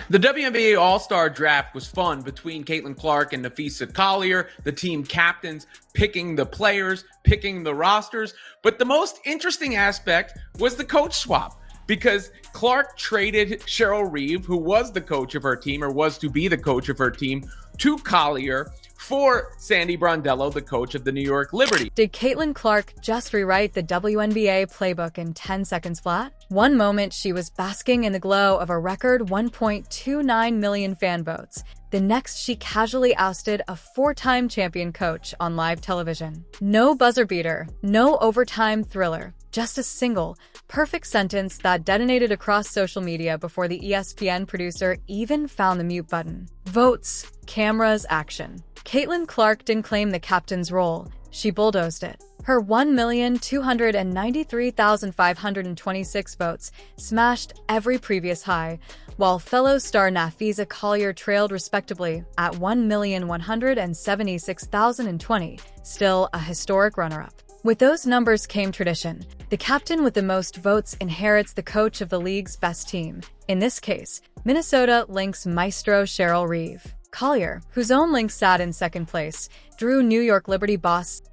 The WNBA All-Star draft was fun between Caitlin Clark and Napheesa Collier, the team captains, picking the players, picking the rosters. But the most interesting aspect was the coach swap, because Clark traded Cheryl Reeve, who was the coach of her team, or was to be the coach of her team, to Collier for Sandy Brondello, the coach of the New York Liberty. Did Caitlin Clark just rewrite the WNBA playbook in 10 seconds flat? One moment she was basking in the glow of a record 1.29 million fan votes. The next, she casually ousted a four-time champion coach on live television. No buzzer beater, no overtime thriller, just a single, perfect sentence that detonated across social media before the ESPN producer even found the mute button. Votes, cameras, action. Caitlin Clark didn't claim the captain's role. She bulldozed it. Her 1,293,526 votes smashed every previous high, while fellow star Napheesa Collier trailed respectably at 1,176,020, still a historic runner-up. With those numbers came tradition. The captain with the most votes inherits the coach of the league's best team. In this case, Minnesota Lynx maestro Cheryl Reeve. Collier, whose own Lynx sat in second place, drew New York Liberty boss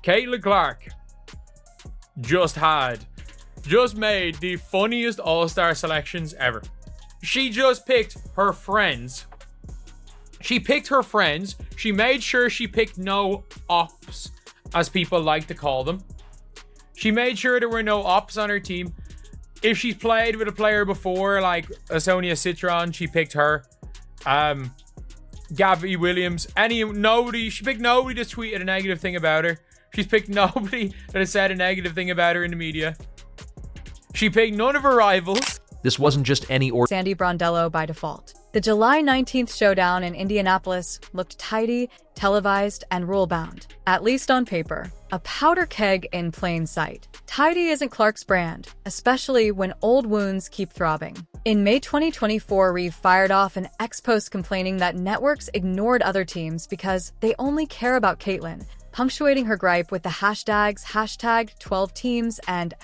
Caitlin Clark just made the funniest All-Star selections ever. She just picked her friends. She made sure she picked no ops, as people like to call them. She made sure there were no ops on her team. If she's played with a player before, like Sonia Citron, she picked her. Gabby Williams, she picked nobody that tweeted a negative thing about her. She's picked nobody that has said a negative thing about her in the media. She picked none of her rivals. This wasn't just any Sandy Brondello by default. The July 19th showdown in Indianapolis looked tidy, televised, and rule-bound. At least on paper. A powder keg in plain sight. Tidy isn't Clark's brand, especially when old wounds keep throbbing. In May 2024, Reeve fired off an ex-post complaining that networks ignored other teams because they only care about Caitlin, punctuating her gripe with the hashtags #12teams and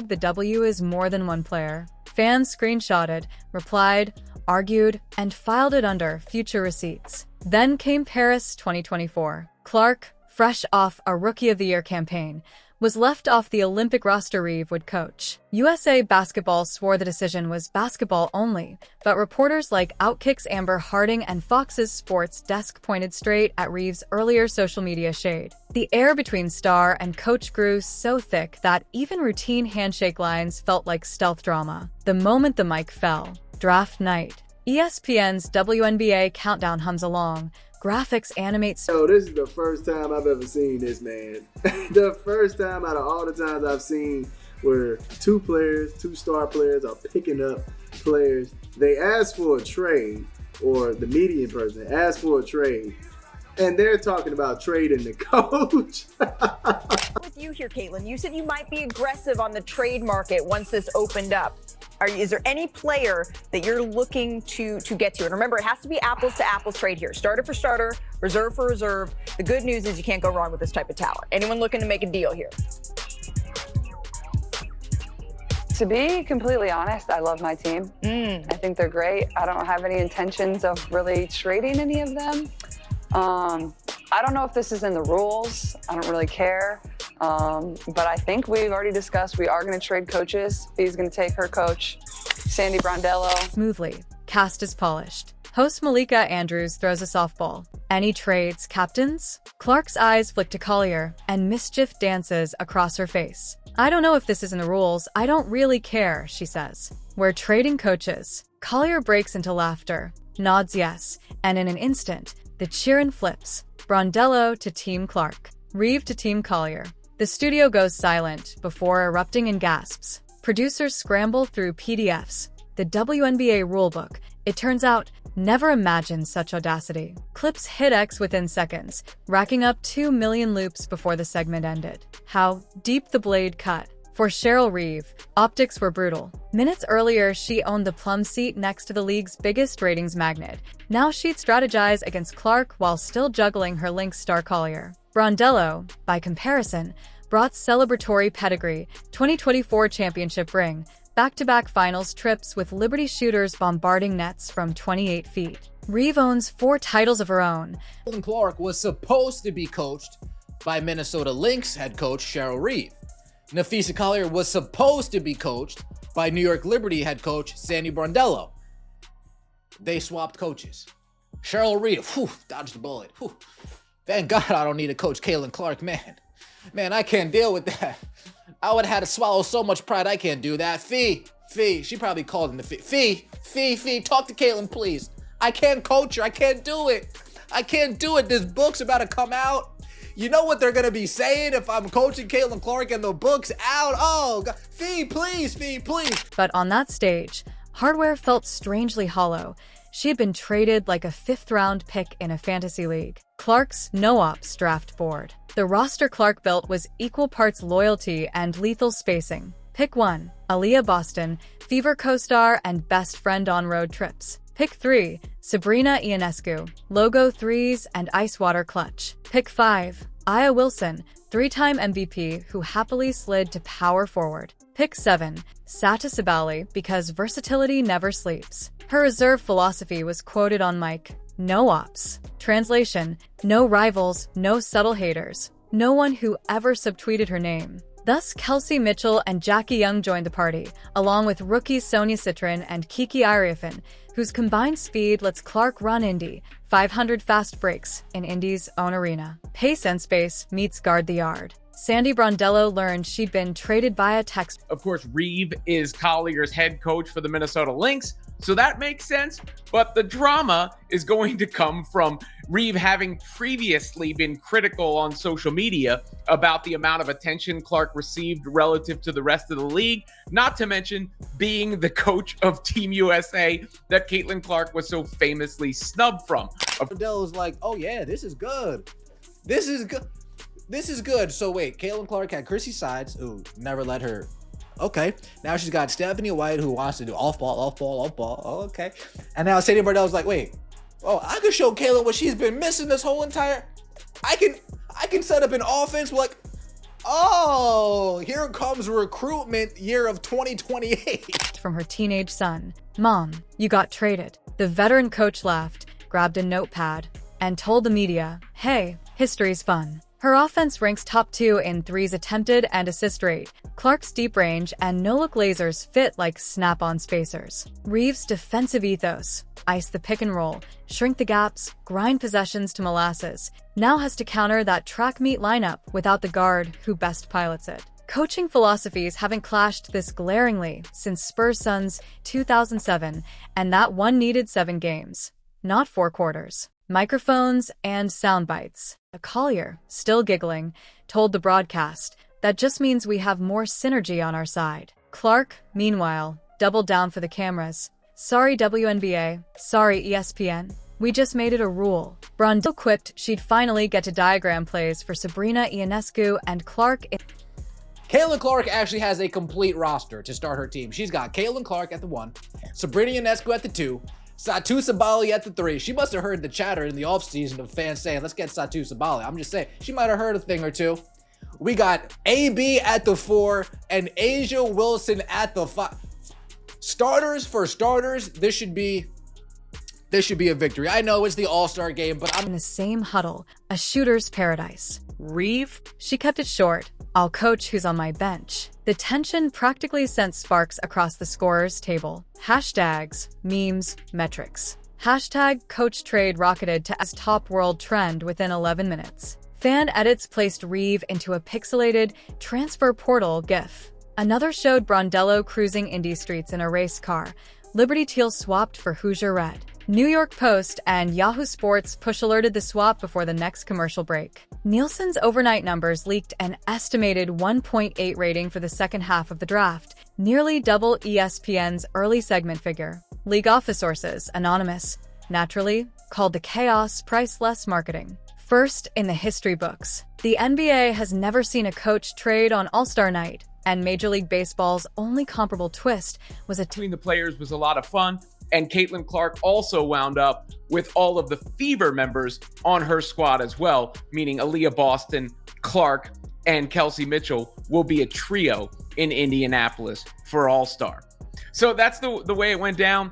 #the W is more than one player. Fans screenshotted, replied, argued, and filed it under future receipts. Then came Paris 2024. Clark, fresh off a Rookie of the Year campaign, was left off the Olympic roster Reeve would coach. USA Basketball swore the decision was basketball only, but reporters like Outkick's Amber Harding and Fox's sports desk pointed straight at Reeve's earlier social media shade. The air between star and coach grew so thick that even routine handshake lines felt like stealth drama. The moment the mic fell, draft night. ESPN's WNBA countdown hums along. Graphics animate. So this is the first time I've ever seen this, man. The first time out of all the times I've seen where two star players are picking up players. They ask for a trade, or the median person asks for a trade, and they're talking about trading the coach. With you here, Caitlin, you said you might be aggressive on the trade market once this opened up. Is there any player that you're looking to get to? And remember, it has to be apples to apples trade here. Starter for starter, reserve for reserve. The good news is you can't go wrong with this type of talent. Anyone looking to make a deal here? To be completely honest, I love my team. I think they're great. I don't have any intentions of really trading any of them. I don't know if this is in the rules. I don't really care. But I think we've already discussed we are going to trade coaches. He's going to take her coach, Sandy Brondello. Smoothly, cast is polished. Host Malika Andrews throws a softball. Any trades, captains? Clark's eyes flick to Collier, and mischief dances across her face. I don't know if this is in the rules. I don't really care, she says. We're trading coaches. Collier breaks into laughter, nods yes, and in an instant, the cheerin' flips. Brondello to Team Clark. Reeve to Team Collier. The studio goes silent before erupting in gasps. Producers scramble through PDFs. The WNBA rulebook. It turns out, never imagined such audacity. Clips hit X within seconds, racking up 2 million loops before the segment ended. How deep the blade cut. For Cheryl Reeve, optics were brutal. Minutes earlier, she owned the plum seat next to the league's biggest ratings magnet. Now she'd strategize against Clark while still juggling her Lynx star Collier. Brondello, by comparison, brought celebratory pedigree, 2024 championship ring, back-to-back finals trips with Liberty shooters bombarding nets from 28 feet. Reeve owns 4 titles of her own. Caitlin Clark was supposed to be coached by Minnesota Lynx head coach Cheryl Reeve. Napheesa Collier was supposed to be coached by New York Liberty head coach Sandy Brondello. They swapped coaches. Cheryl Reeve, dodged the bullet. Thank God I don't need to coach Caitlin Clark, man. Man, I can't deal with that. I would have had to swallow so much pride, I can't do that. Fee, she probably called him the Fee, talk to Caitlin, please. I can't coach her, I can't do it. This book's about to come out. You know what they're going to be saying if I'm coaching Caitlin Clark and the book's out? Oh, God. Fee, please. But on that stage, hardware felt strangely hollow. She had been traded like a 5th-round pick in a fantasy league. Clark's no-ops draft board. The roster Clark built was equal parts loyalty and lethal spacing. Pick 1, Aaliyah Boston, Fever co-star and best friend on road trips. Pick 3, Sabrina Ionescu, logo 3s and ice water clutch. Pick 5, Aya Wilson, 3-time MVP who happily slid to power forward. Pick 7, Sata Sabali, because versatility never sleeps. Her reserve philosophy was quoted on mic, no ops. Translation, no rivals, no subtle haters. No one who ever subtweeted her name. Thus, Kelsey Mitchell and Jackie Young joined the party, along with rookies Sonia Citrin and Kiki Iriafin, whose combined speed lets Clark run Indy 500 fast breaks in Indy's own arena. Pace and space meets guard the yard. Sandy Brondello learned she'd been traded via text. Of course, Reeve is Collier's head coach for the Minnesota Lynx, so that makes sense. But the drama is going to come from Reeve having previously been critical on social media about the amount of attention Clark received relative to the rest of the league, not to mention being the coach of Team USA that Caitlin Clark was so famously snubbed from. Brondello's like, oh yeah, this is good. So wait, Caitlin Clark had Chrissy Sides, who never let her. Okay, now she's got Stephanie White, who wants to do off ball. Oh, okay. And now Sandy Brondello's like, wait, I could show Caitlin what she's been missing this whole entire. I can set up an offense like, oh, here comes recruitment year of 2028. From her teenage son, Mom, you got traded. The veteran coach laughed, grabbed a notepad, and told the media, hey, history's fun. Her offense ranks top 2 in threes attempted and assist rate. Clark's deep range and no-look lasers fit like snap-on spacers. Reeve's defensive ethos, ice the pick and roll, shrink the gaps, grind possessions to molasses, now has to counter that track meet lineup without the guard who best pilots it. Coaching philosophies haven't clashed this glaringly since Spurs Suns 2007, and that one needed 7 games, not 4 quarters. Microphones and sound bites. Collier, still giggling, told the broadcast, that just means we have more synergy on our side. Clark, meanwhile, doubled down for the cameras. Sorry WNBA, sorry ESPN, we just made it a rule. Brondello quipped she'd finally get to diagram plays for Sabrina Ionescu and Clark. Caitlin Clark actually has a complete roster to start her team. She's got Caitlin Clark at the 1, Sabrina Ionescu at the 2, Satu Sabali at the 3. She must have heard the chatter in the offseason of fans saying, let's get Satu Sabali. I'm just saying, she might have heard a thing or two. We got AB at the 4 and Asia Wilson at the 5. Starters for starters, this should be a victory. I know it's the All-Star game, but I'm in the same huddle, a shooter's paradise. Reeve, she kept it short. I'll coach who's on my bench. The tension practically sent sparks across the scorers table. Hashtags, memes, metrics. Hashtag coach trade rocketed to as top world trend within 11 minutes. Fan edits placed Reeve into a pixelated transfer portal gif. Another showed Brondello cruising Indy streets in a race car. Liberty Teal swapped for Hoosier Red. New York Post and Yahoo Sports push alerted the swap before the next commercial break. Nielsen's overnight numbers leaked an estimated 1.8 rating for the second half of the draft, nearly double ESPN's early segment figure. League office sources, anonymous, naturally, called the chaos priceless marketing. First in the history books, the NBA has never seen a coach trade on All-Star night, and Major League Baseball's only comparable twist was between the players was a lot of fun. And Caitlin Clark also wound up with all of the Fever members on her squad as well, meaning Aaliyah Boston, Clark, and Kelsey Mitchell will be a trio in Indianapolis for All-Star. So that's the way it went down.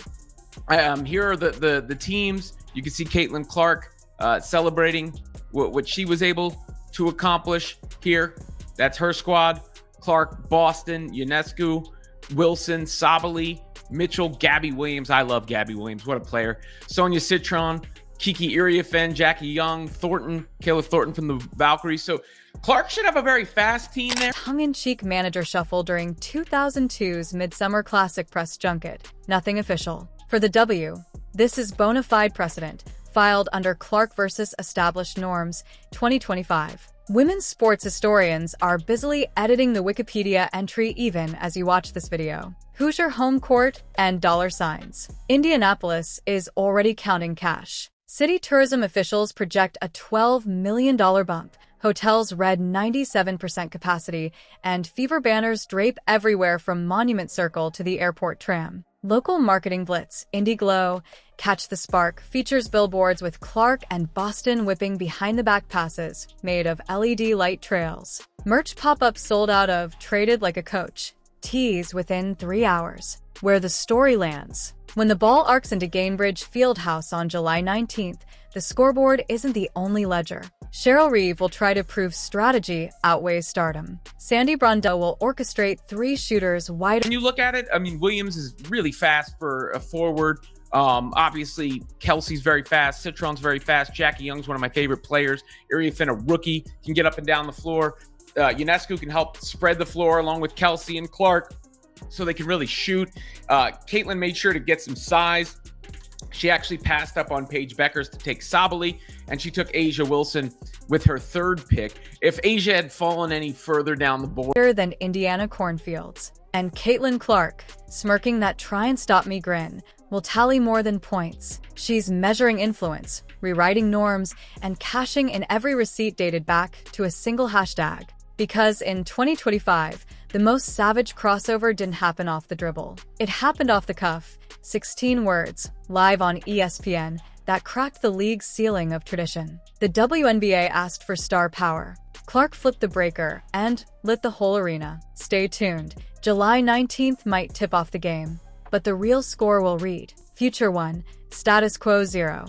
Here are the teams. You can see Caitlin Clark celebrating what she was able to accomplish here. That's her squad. Clark, Boston, Ionescu, Wilson, Sabally, Mitchell, Gabby Williams. I love Gabby Williams. What a player. Sonia Citron, Kiki Iriafen, Jackie Young, Thornton, Kayla Thornton from the Valkyries. So Clark should have a very fast team there. Tongue-in-cheek manager shuffle during 2002's Midsummer Classic press junket. Nothing official. For the W, this is bona fide precedent, filed under Clark versus Established Norms, 2025. Women's sports historians are busily editing the Wikipedia entry even as you watch this video. Hoosier home court and dollar signs. Indianapolis is already counting cash. City tourism officials project a $12 million bump. Hotels read 97% capacity, and fever banners drape everywhere from Monument Circle to the airport tram. Local marketing blitz, Indy Glow, Catch the Spark, features billboards with Clark and Boston whipping behind-the-back passes made of LED light trails. Merch pop-ups sold out of Traded Like a Coach, tees within 3 hours. Where the story lands. When the ball arcs into Gainbridge Fieldhouse on July 19th, the scoreboard isn't the only ledger. Cheryl Reeve will try to prove strategy outweighs stardom. Sandy Brondello will orchestrate 3 shooters wide. When you look at it, I mean, Williams is really fast for a forward. Obviously, Kelsey's very fast. Citron's very fast. Jackie Young's one of my favorite players. Iriafen, a rookie, can get up and down the floor. Ionescu can help spread the floor along with Kelsey and Clark so they can really shoot. Caitlin made sure to get some size. She actually passed up on Paige Beckers to take Sabally, and she took Asia Wilson with her 3rd pick. If Asia had fallen any further down the board than Indiana cornfields. And Caitlin Clark, smirking that try and stop me grin, will tally more than points. She's measuring influence, rewriting norms, and cashing in every receipt dated back to a single hashtag. Because in 2025, the most savage crossover didn't happen off the dribble. It happened off the cuff. 16 words, live on ESPN, that cracked the league's ceiling of tradition. The WNBA asked for star power. Clark flipped the breaker and lit the whole arena. Stay tuned. July 19th might tip off the game, but the real score will read. Future 1, status quo 0.